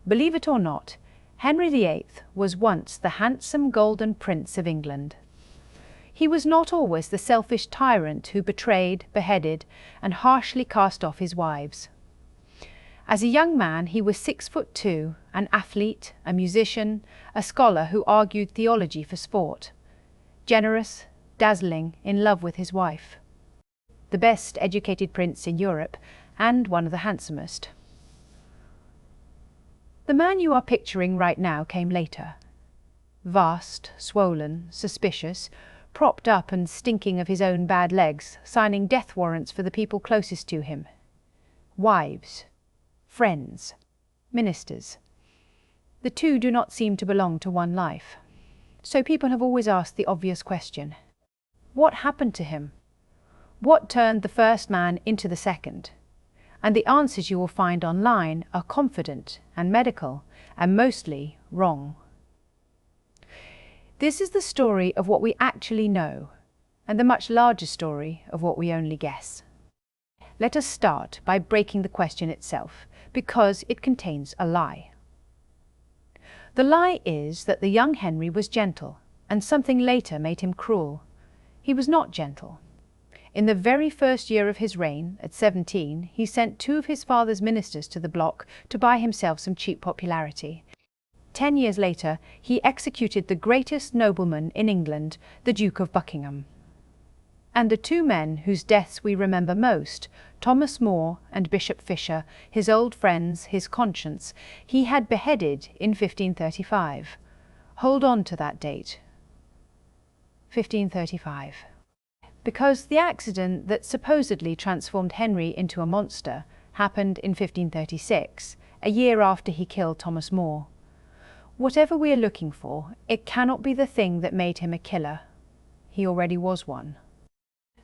Believe it or not, Henry VIII was once the handsome golden prince of England. He was not always the selfish tyrant who betrayed, beheaded, and harshly cast off his wives. As a young man, he was 6'2", an athlete, a musician, a scholar who argued theology for sport. Generous, dazzling, in love with his wife. The best educated prince in Europe, and one of the handsomest. The man you are picturing right now came later. Vast, swollen, suspicious, propped up and stinking of his own bad legs, signing death warrants for the people closest to him. Wives, friends, ministers. The two do not seem to belong to one life. So people have always asked the obvious question: what happened to him? What turned the first man into the second? And the answers you will find online are confident and medical, and mostly wrong. This is the story of what we actually know, and the much larger story of what we only guess. Let us start by breaking the question itself, because it contains a lie. The lie is that the young Henry was gentle, and something later made him cruel. He was not gentle. In the very first year of his reign, at 17, he sent 2 of his father's ministers to the block to buy himself some cheap popularity. 10 years later, he executed the greatest nobleman in England, the Duke of Buckingham. And the 2 men whose deaths we remember most, Thomas More and Bishop Fisher, his old friends, his conscience, he had beheaded in 1535. Hold on to that date. 1535. Because the accident that supposedly transformed Henry into a monster happened in 1536, a year after he killed Thomas More. Whatever we are looking for, it cannot be the thing that made him a killer. He already was one.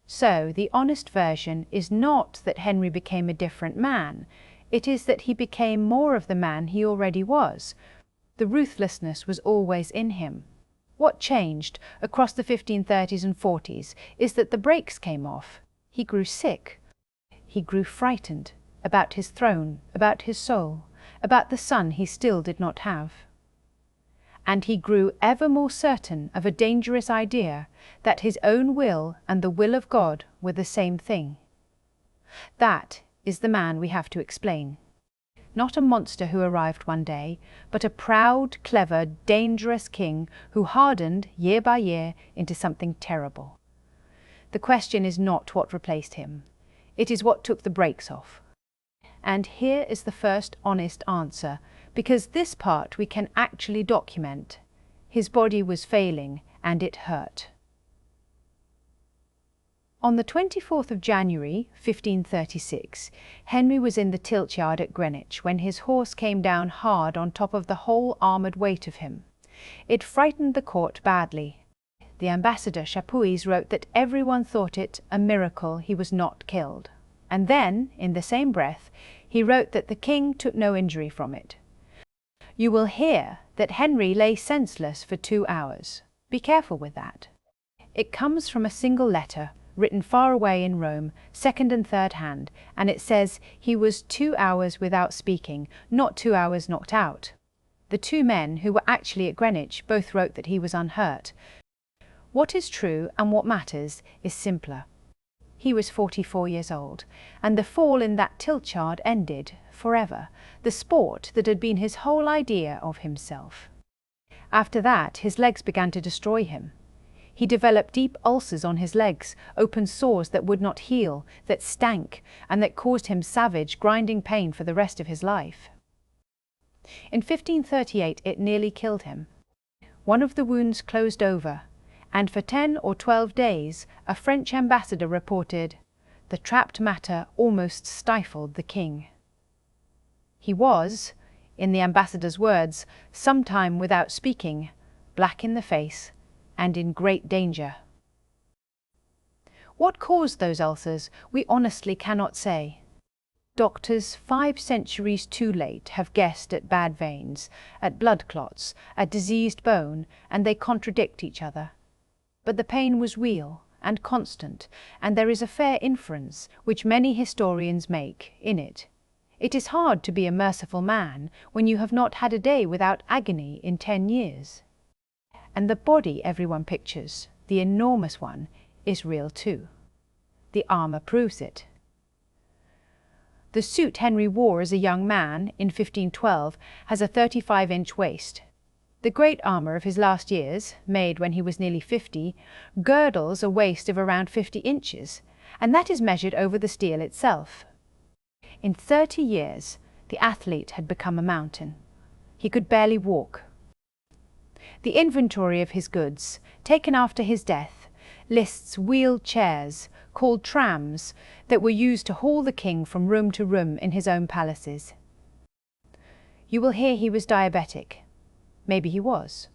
So the honest version is not that Henry became a different man, it is that he became more of the man he already was. The ruthlessness was always in him. What changed across the 1530s and 40s is that the brakes came off. He grew sick. He grew frightened about his throne, about his soul, about the son he still did not have. And he grew ever more certain of a dangerous idea that his own will and the will of God were the same thing. That is the man we have to explain. Not a monster who arrived one day, but a proud, clever, dangerous king who hardened year by year into something terrible. The question is not what replaced him. It is what took the brakes off. And here is the first honest answer, because this part we can actually document. His body was failing, and it hurt. On the 24th of January, 1536, Henry was in the tiltyard at Greenwich when his horse came down hard on top of the whole armoured weight of him. It frightened the court badly. The ambassador Chapuis wrote that everyone thought it a miracle he was not killed. And then, in the same breath, he wrote that the king took no injury from it. You will hear that Henry lay senseless for 2 hours. Be careful with that. It comes from a single letter, written far away in Rome, second and third hand, and it says he was 2 hours without speaking, not 2 hours knocked out. The 2 men who were actually at Greenwich both wrote that he was unhurt. What is true and what matters is simpler. He was 44 years old, and the fall in that tiltyard ended, forever, the sport that had been his whole idea of himself. After that, his legs began to destroy him. He developed deep ulcers on his legs, open sores that would not heal, that stank, and that caused him savage, grinding pain for the rest of his life. In 1538 it nearly killed him. One of the wounds closed over, and for 10 or 12 days a French ambassador reported, "The trapped matter almost stifled the king." He was, in the ambassador's words, sometime without speaking, black in the face, and in great danger. What caused those ulcers, we honestly cannot say. Doctors 5 centuries too late have guessed at bad veins, at blood clots, at diseased bone, and they contradict each other. But the pain was real and constant, and there is a fair inference, which many historians make, in it. It is hard to be a merciful man when you have not had a day without agony in 10 years. And the body everyone pictures, the enormous one, is real too. The armour proves it. The suit Henry wore as a young man in 1512 has a 35-inch waist. The great armour of his last years, made when he was nearly 50, girdles a waist of around 50 inches, and that is measured over the steel itself. In 30 years, the athlete had become a mountain. He could barely walk. The inventory of his goods, taken after his death, lists wheeled chairs, called trams, that were used to haul the king from room to room in his own palaces. You will hear he was diabetic. Maybe he was.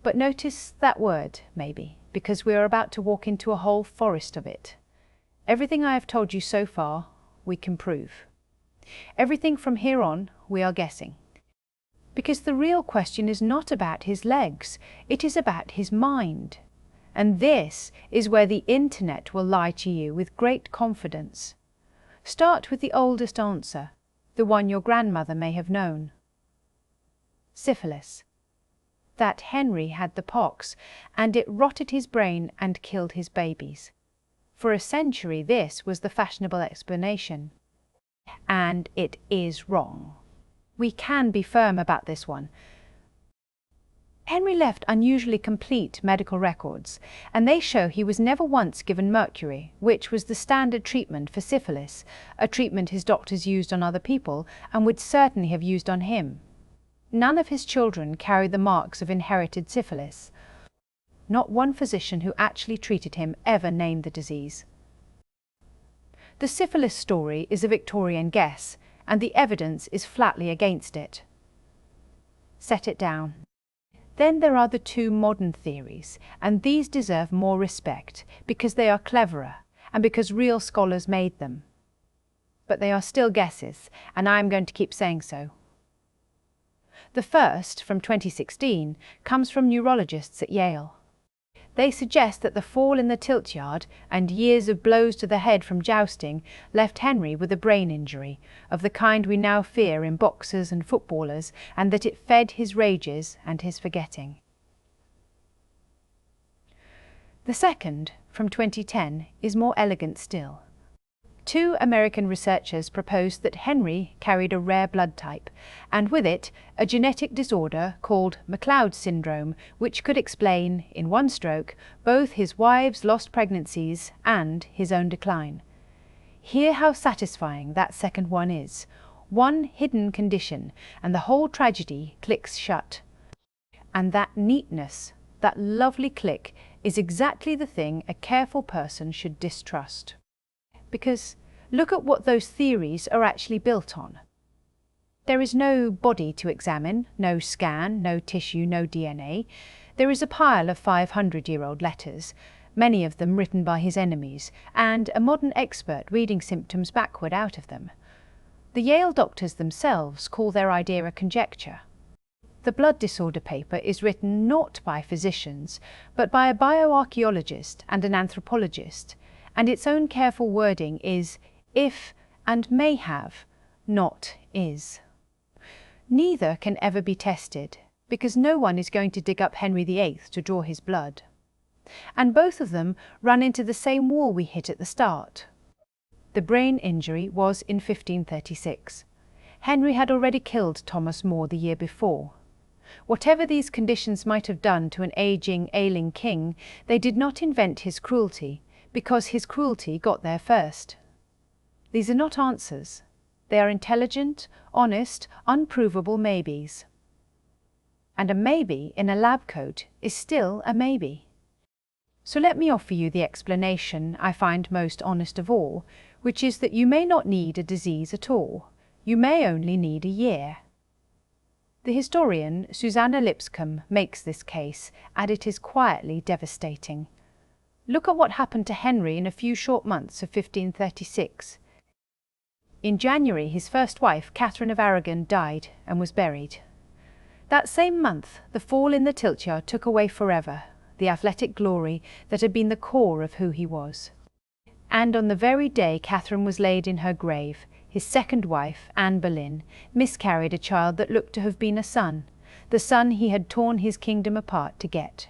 But notice that word, maybe, because we are about to walk into a whole forest of it. Everything I have told you so far, we can prove. Everything from here on, we are guessing. Because the real question is not about his legs, it is about his mind. And this is where the internet will lie to you with great confidence. Start with the oldest answer, the one your grandmother may have known. Syphilis. That Henry had the pox, and it rotted his brain and killed his babies. For a century this was the fashionable explanation. And it is wrong. We can be firm about this one. Henry left unusually complete medical records, and they show he was never once given mercury, which was the standard treatment for syphilis, a treatment his doctors used on other people and would certainly have used on him. None of his children carried the marks of inherited syphilis. Not one physician who actually treated him ever named the disease. The syphilis story is a Victorian guess, and the evidence is flatly against it. Set it down. Then there are the two modern theories, and these deserve more respect because they are cleverer and because real scholars made them. But they are still guesses, and I am going to keep saying so. The first, from 2016, comes from neurologists at Yale. They suggest that the fall in the tiltyard and years of blows to the head from jousting left Henry with a brain injury, of the kind we now fear in boxers and footballers, and that it fed his rages and his forgetting. The second, from 2010, is more elegant still. Two American researchers proposed that Henry carried a rare blood type, and with it a genetic disorder called McLeod syndrome, which could explain, in one stroke, both his wives' lost pregnancies and his own decline. Hear how satisfying that second one is. One hidden condition, and the whole tragedy clicks shut. And that neatness, that lovely click, is exactly the thing a careful person should distrust. Because look at what those theories are actually built on. There is no body to examine, no scan, no tissue, no DNA. There is a pile of 500-year-old letters, many of them written by his enemies, and a modern expert reading symptoms backward out of them. The Yale doctors themselves call their idea a conjecture. The blood disorder paper is written not by physicians, but by a bioarchaeologist and an anthropologist, and its own careful wording is if and may have, not is. Neither can ever be tested, because no one is going to dig up Henry VIII to draw his blood. And both of them run into the same wall we hit at the start. The brain injury was in 1536. Henry had already killed Thomas More the year before. Whatever these conditions might have done to an aging, ailing king, they did not invent his cruelty, because his cruelty got there first. These are not answers. They are intelligent, honest, unprovable maybes. And a maybe in a lab coat is still a maybe. So let me offer you the explanation I find most honest of all, which is that you may not need a disease at all. You may only need a year. The historian Susanna Lipscomb makes this case, and it is quietly devastating. Look at what happened to Henry in a few short months of 1536. In January, his first wife, Catherine of Aragon, died and was buried. That same month, the fall in the tiltyard took away forever the athletic glory that had been the core of who he was. And on the very day Catherine was laid in her grave, His second wife, Anne Boleyn, miscarried a child that looked to have been a son, the son he had torn his kingdom apart to get.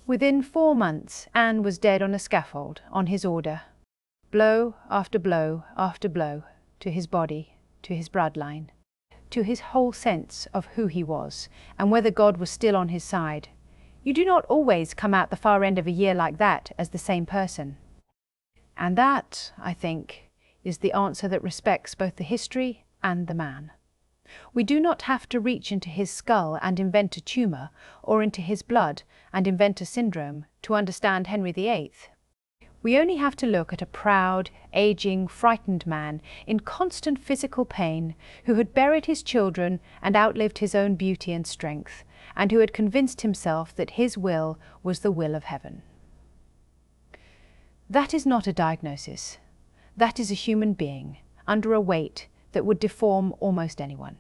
Within 4 months, Anne was dead on a scaffold, on his order. Blow after blow after blow, to his body, to his bloodline, to his whole sense of who he was, and whether God was still on his side. You do not always come out the far end of a year like that as the same person. And that, I think, is the answer that respects both the history and the man. We do not have to reach into his skull and invent a tumour, or into his blood and invent a syndrome, to understand Henry VIII. We only have to look at a proud, ageing, frightened man in constant physical pain, who had buried his children and outlived his own beauty and strength, and who had convinced himself that his will was the will of heaven. That is not a diagnosis. That is a human being, under a weight that would deform almost anyone.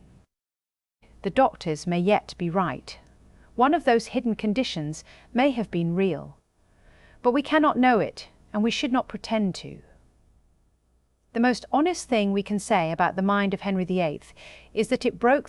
The doctors may yet be right. One of those hidden conditions may have been real. But we cannot know it, and we should not pretend to. The most honest thing we can say about the mind of Henry VIII is that it broke the